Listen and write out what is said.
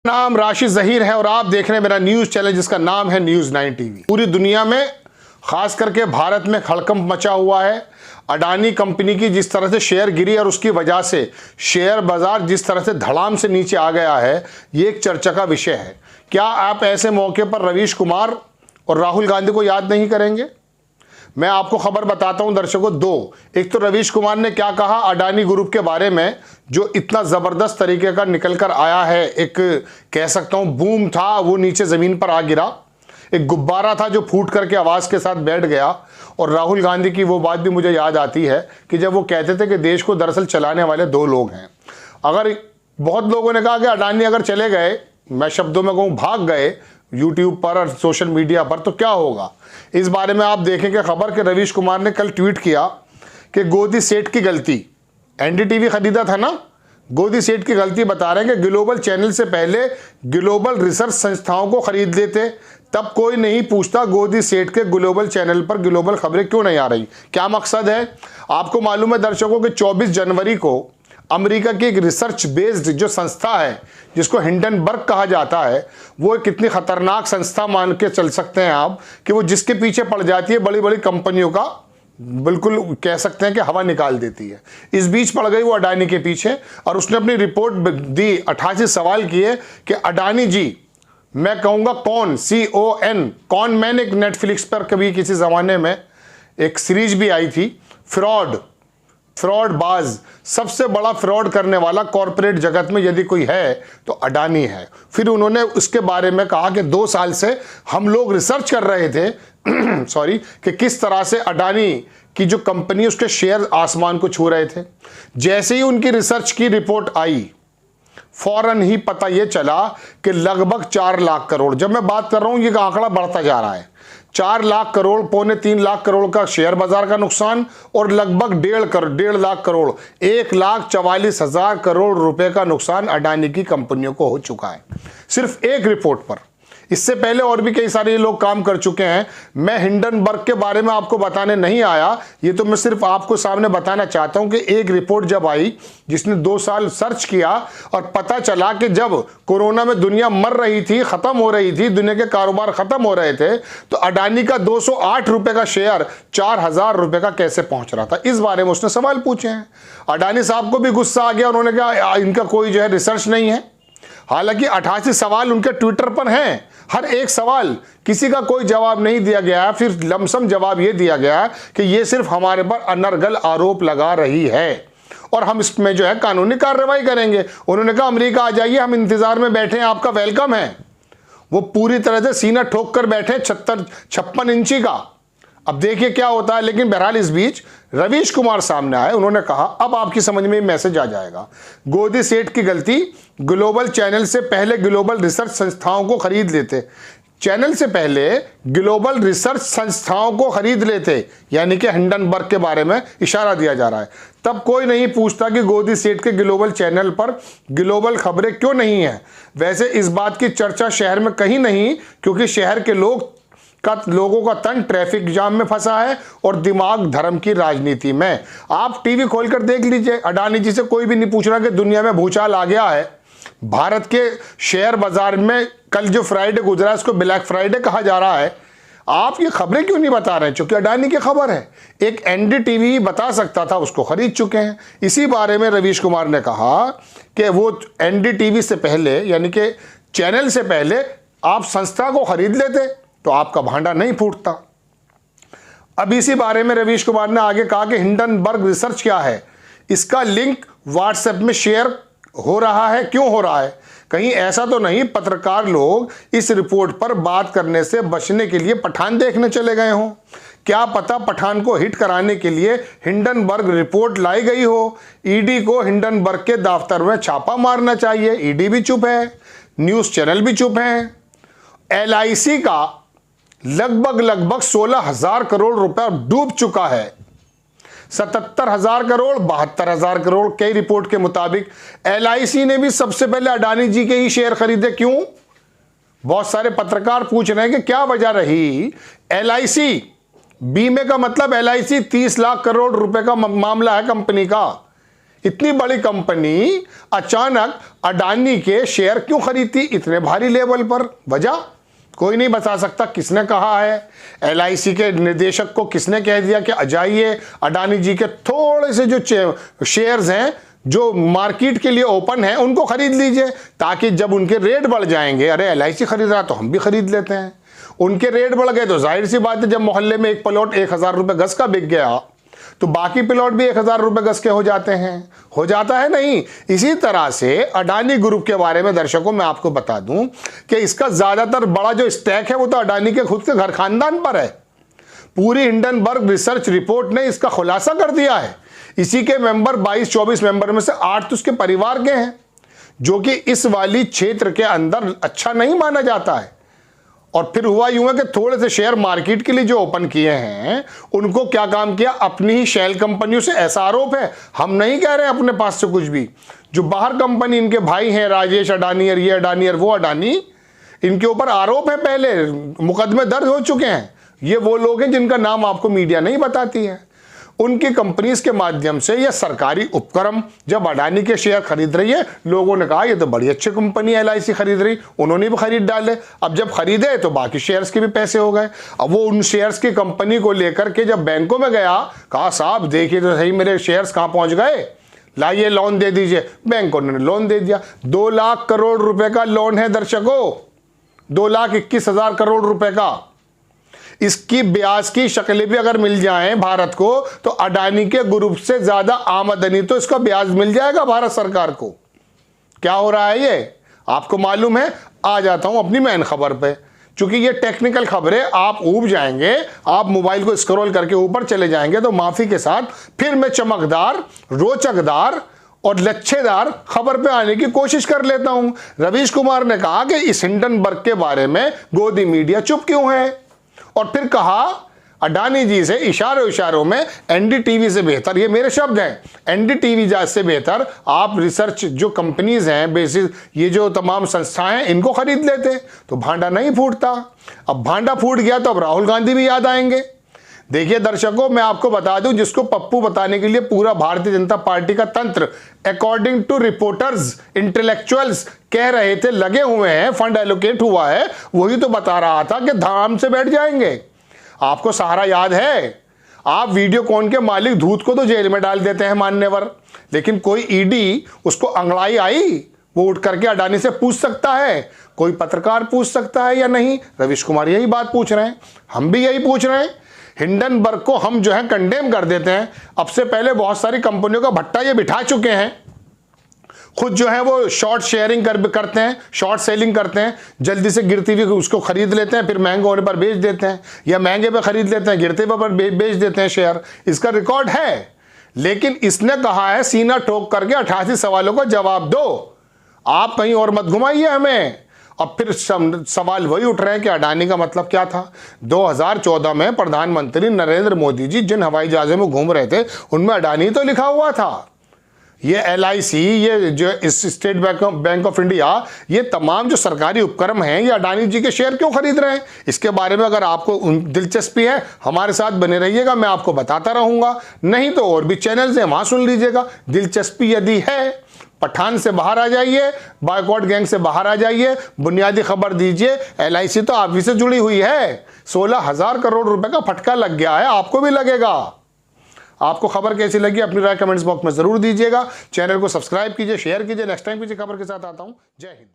नाम राशि जहीर है और आप देख रहे हैं मेरा न्यूज चैनल जिसका नाम है न्यूज 9 टीवी। पूरी दुनिया में खास करके भारत में हड़कंप मचा हुआ है। अडानी कंपनी की जिस तरह से शेयर गिरी और उसकी वजह से शेयर बाजार जिस तरह से धड़ाम से नीचे आ गया है, ये एक चर्चा का विषय है। क्या आप ऐसे मौके पर रवीश कुमार और राहुल गांधी को याद नहीं करेंगे? मैं आपको खबर बताता हूं दर्शकों, दो। एक तो रवीश कुमार ने क्या कहा अडानी ग्रुप के बारे में, जो इतना जबरदस्त तरीके का निकल कर आया है। एक कह सकता हूं बूम था, वो नीचे जमीन पर आ गिरा। एक गुब्बारा था जो फूट करके आवाज के साथ बैठ गया। और राहुल गांधी की वो बात भी मुझे याद आती है कि जब वो कहते थे कि देश को दरअसल चलाने वाले दो लोग हैं। अगर बहुत लोगों ने कहा कि अडानी अगर चले गए, मैं शब्दों में कहूं भाग गए यूट्यूब पर और सोशल मीडिया पर, तो क्या होगा। इस बारे में आप देखेंगे खबर कि रवीश कुमार ने कल ट्वीट किया कि गोदी सेठ की गलती, एनडीटीवी खरीदा था ना, गोदी सेठ की गलती बता रहे हैं कि ग्लोबल चैनल से पहले ग्लोबल रिसर्च संस्थाओं को खरीद लेते, तब कोई नहीं पूछता गोदी सेठ के ग्लोबल चैनल पर ग्लोबल खबरें क्यों नहीं आ रही। क्या मकसद है? आपको मालूम है दर्शकों कि 24 जनवरी को अमेरिका की एक रिसर्च बेस्ड जो संस्था है जिसको हिंडनबर्ग कहा जाता है, वो कितनी खतरनाक संस्था मान के चल सकते हैं आप कि वो जिसके पीछे पड़ जाती है बड़ी बड़ी कंपनियों का बिल्कुल कह सकते हैं कि हवा निकाल देती है। इस बीच पड़ गई वो अडानी के पीछे और उसने अपनी रिपोर्ट दी। 88 सवाल किए कि अडानी जी, मैं कहूँगा कौन, CON, कौन मैन, एक नेटफ्लिक्स पर कभी किसी ज़माने में एक सीरीज भी आई थी, फ्रॉड बाज, सबसे बड़ा फ्रॉड करने वाला कॉरपोरेट जगत में यदि कोई है तो अडानी है। फिर उन्होंने उसके बारे में कहा कि 2 साल से हम लोग रिसर्च कर रहे थे सॉरी, कि किस तरह से अडानी की जो कंपनी उसके शेयर आसमान को छू रहे थे। जैसे ही उनकी रिसर्च की रिपोर्ट आई, फौरन ही पता यह चला कि लगभग 4 लाख करोड़, जब मैं बात कर रहा हूं ये आंकड़ा बढ़ता जा रहा है, 4 लाख करोड़, 2.25 लाख करोड़ का शेयर बाजार का नुकसान और लगभग 1.5 लाख करोड़, 1,44,000 करोड़ रुपए का नुकसान अडानी की कंपनियों को हो चुका है सिर्फ एक रिपोर्ट पर। इससे पहले और भी कई सारे लोग काम कर चुके हैं। मैं हिंडनबर्ग के बारे में आपको बताने नहीं आया, ये तो मैं सिर्फ आपको सामने बताना चाहता हूं कि एक रिपोर्ट जब आई जिसने 2 साल सर्च किया और पता चला कि जब कोरोना में दुनिया मर रही थी, खत्म हो रही थी, दुनिया के कारोबार खत्म हो रहे थे, तो अडानी का 208 रुपए का शेयर 4,000 रुपए का कैसे पहुंच रहा था। इस बारे में उसने सवाल पूछे हैं। अडानी साहब को भी गुस्सा आ गया, उन्होंने कहा इनका कोई जो है रिसर्च नहीं है। हालांकि 88 सवाल उनके ट्विटर पर हैं, हर एक सवाल किसी का कोई जवाब नहीं दिया गया है। फिर लमसम जवाब यह दिया गया कि यह सिर्फ हमारे पर अनर्गल आरोप लगा रही है और हम इसमें जो है कानूनी कार्रवाई करेंगे। उन्होंने कहा अमेरिका आ जाइए, हम इंतजार में बैठे हैं, आपका वेलकम है। वो पूरी तरह से सीना ठोक कर बैठे 56 इंची का। अब देखिए क्या होता है। लेकिन बहरहाल इस बीच रवीश कुमार सामने आए, उन्होंने कहा अब आपकी समझ में मैसेज आ जाएगा। गोदी सेठ की गलती, ग्लोबल चैनल से पहले ग्लोबल रिसर्च संस्थाओं को खरीद लेते, चैनल से पहले ग्लोबल रिसर्च संस्थाओं को खरीद लेते, यानी कि हिंडनबर्ग के बारे में इशारा दिया जा रहा है। तब कोई नहीं पूछता कि गोदी सेठ के ग्लोबल चैनल पर ग्लोबल खबरें क्यों नहीं है। वैसे इस बात की चर्चा शहर में कहीं नहीं, क्योंकि शहर के लोगों का तन ट्रैफिक जाम में फंसा है और दिमाग धर्म की राजनीति में। आप टीवी खोलकर देख लीजिए, अडानी जी से कोई भी नहीं पूछ रहा कि दुनिया में भूचाल आ गया है। भारत के शेयर बाजार में कल जो फ्राइडे गुजरा इसको ब्लैक फ्राइडे कहा जा रहा है। आप ये खबरें क्यों नहीं बता रहे हैं? क्योंकि अडानी की खबर है, एक एनडीटीवी बता सकता था, उसको खरीद चुके हैं। इसी बारे में रवीश कुमार ने कहा कि वो एनडीटीवी से पहले, यानी कि चैनल से पहले आप संस्था को खरीद लेते तो आपका भांडा नहीं फूटता। अब इसी बारे में रवीश कुमार ने आगे कहा कि हिंडनबर्ग रिसर्च क्या है, इसका लिंक व्हाट्सएप में शेयर हो रहा है, क्यों हो रहा है? कहीं ऐसा तो नहीं पत्रकार लोग इस रिपोर्ट पर बात करने से बचने के लिए पठान देखने चले गए हों? क्या पता पठान को हिट कराने के लिए हिंडनबर्ग रिपोर्ट लाई गई हो। ईडी को हिंडनबर्ग के दफ्तर में छापा मारना चाहिए, ईडी भी चुप है, न्यूज चैनल भी चुप है। LIC का लगभग 16,000 करोड़ रुपया डूब चुका है। 77,000 करोड़, 72,000 करोड़ कई रिपोर्ट के मुताबिक। LIC ने भी सबसे पहले अडानी जी के ही शेयर खरीदे, क्यों? बहुत सारे पत्रकार पूछ रहे हैं कि क्या वजह रही। LIC बीमे का मतलब LIC 30 लाख करोड़ रुपए का मामला है कंपनी का। इतनी बड़ी कंपनी अचानक अडानी के शेयर क्यों खरीदती इतने भारी लेवल पर? वजह कोई नहीं बता सकता। किसने कहा है? LIC के निदेशक को किसने कह दिया कि जाइए अडानी जी के थोड़े से जो शेयर्स हैं जो मार्केट के लिए ओपन है उनको खरीद लीजिए, ताकि जब उनके रेट बढ़ जाएंगे, अरे LIC खरीद रहा तो हम भी खरीद लेते हैं। उनके रेट बढ़ गए तो जाहिर सी बात है, जब मोहल्ले में एक प्लॉट 1000 रुपये गज का बिक गया तो बाकी प्लॉट भी 1000 रुपये गज के हो जाते हैं। हो जाता है नहीं? इसी तरह से अडानी ग्रुप के बारे में दर्शकों मैं आपको बता दूं कि इसका ज्यादातर बड़ा जो स्टैक है वो तो अडानी के खुद के घर खानदान पर है। पूरी हिंडनबर्ग रिसर्च रिपोर्ट ने इसका खुलासा कर दिया है। इसी के मेंबर 22-24 मेंबर में से 8 तो उसके परिवार के हैं, जो कि इस वाली क्षेत्र के अंदर अच्छा नहीं माना जाता है। और फिर हुआ यूं है कि थोड़े से शेयर मार्केट के लिए जो ओपन किए हैं उनको क्या काम किया, अपनी ही शेल कंपनियों से। ऐसा आरोप है, हम नहीं कह रहे हैं अपने पास से कुछ भी, जो बाहर कंपनी इनके भाई हैं राजेश अडानी और ये अडानी और वो अडानी, इनके ऊपर आरोप है, पहले मुकदमे दर्ज हो चुके हैं। ये वो लोग हैं जिनका नाम आपको मीडिया नहीं बताती है। उनकी कंपनीज के माध्यम से यह सरकारी उपक्रम जब अडानी के शेयर खरीद रही है, लोगों ने कहा ये तो बड़ी अच्छी कंपनी है LIC खरीद रही, उन्होंने भी खरीद डाले। अब जब खरीदे तो बाकी शेयर्स के भी पैसे हो गए। अब वो उन शेयर्स की कंपनी को लेकर के जब बैंकों में गया, कहा साहब देखिए तो सही मेरे शेयर्स कहाँ पहुंच गए, लाइए लोन दे दीजिए। बैंकों ने लोन दे दिया। 2 लाख करोड़ रुपए का लोन है दर्शकों, 2,21,000 करोड़ रुपए का। इसकी ब्याज की शक्लें भी अगर मिल जाएं भारत को तो अडानी के ग्रुप से ज्यादा आमदनी तो इसका ब्याज मिल जाएगा भारत सरकार को। क्या हो रहा है ये आपको मालूम है? आ जाता हूं अपनी मेन खबर पे, क्योंकि ये टेक्निकल खबरें आप ऊब जाएंगे, आप मोबाइल को स्क्रॉल करके ऊपर चले जाएंगे तो माफी के साथ फिर मैं चमकदार, रोचकदार और लच्छेदार खबर पे आने की कोशिश कर लेता हूं। रवीश कुमार ने कहा कि इस हिंडनबर्ग के बारे में गोदी मीडिया चुप क्यों है, और फिर कहा अडानी जी से इशारों में NDTV से बेहतर, ये मेरे शब्द हैं, NDTV से बेहतर आप रिसर्च जो कंपनीज हैं, बेसिस ये जो तमाम संस्थाएं हैं, इनको खरीद लेते तो भांडा नहीं फूटता। अब भांडा फूट गया तो अब राहुल गांधी भी याद आएंगे। देखिए दर्शकों, मैं आपको बता दूं, जिसको पप्पू बताने के लिए पूरा भारतीय जनता पार्टी का तंत्र अकॉर्डिंग टू रिपोर्टर्स, इंटेलेक्चुअल्स कह रहे थे लगे हुए हैं, फंड एलोकेट हुआ है, वही तो बता रहा था कि धाम से बैठ जाएंगे। आपको सहारा याद है? आप वीडियोकॉन के मालिक धूत को तो जेल में डाल देते हैं मान्यवर, लेकिन कोई ईडी उसको अंगड़ाई आई, वो उठ करके अडानी से पूछ सकता है, कोई पत्रकार पूछ सकता है या नहीं? रवीश कुमार यही बात पूछ रहे हैं, हम भी यही पूछ रहे हैं। हिंडनबर्ग को हम जो है कंडेम कर देते हैं। अब से पहले बहुत सारी कंपनियों का भट्टा ये बिठा चुके हैं, खुद जो है वो शॉर्ट शेयरिंग करते हैं, शॉर्ट सेलिंग करते हैं, जल्दी से गिरती हुई उसको खरीद लेते हैं, फिर महंगे होने पर बेच देते हैं, या महंगे पे खरीद लेते हैं, गिरते पर बेच देते हैं शेयर। इसका रिकॉर्ड है। लेकिन इसने कहा है सीना ठोक करके 88 सवालों का जवाब दो, आप कहीं और मत घुमाइए हमें। अब फिर सवाल वही उठ रहे हैं कि अडानी का मतलब क्या था? 2014 में प्रधानमंत्री नरेंद्र मोदी जी जिन हवाई जहाजों में घूम रहे थे उनमें अडानी तो लिखा हुआ था। ये LIC, ये जो इस स्टेट बैंक ऑफ इंडिया, ये तमाम जो सरकारी उपक्रम हैं, ये अडानी जी के शेयर क्यों खरीद रहे हैं? इसके बारे में अगर आपको दिलचस्पी है, हमारे साथ बने रहिएगा, मैं आपको बताता रहूंगा। नहीं तो और भी चैनल्स हैं, वहां सुन लीजिएगा। दिलचस्पी यदि है, पठान से बाहर आ जाइए, बॉयकॉट गैंग से बाहर आ जाइए, बुनियादी खबर दीजिए। LIC तो आप ही से जुड़ी हुई है, 16,000 करोड़ रुपए का फटका लग गया है, आपको भी लगेगा। आपको खबर कैसी लगी अपनी राय कमेंट्स बॉक्स में जरूर दीजिएगा। चैनल को सब्सक्राइब कीजिए, शेयर कीजिए। नेक्स्ट टाइम किसी खबर के साथ आता हूं। जय हिंद।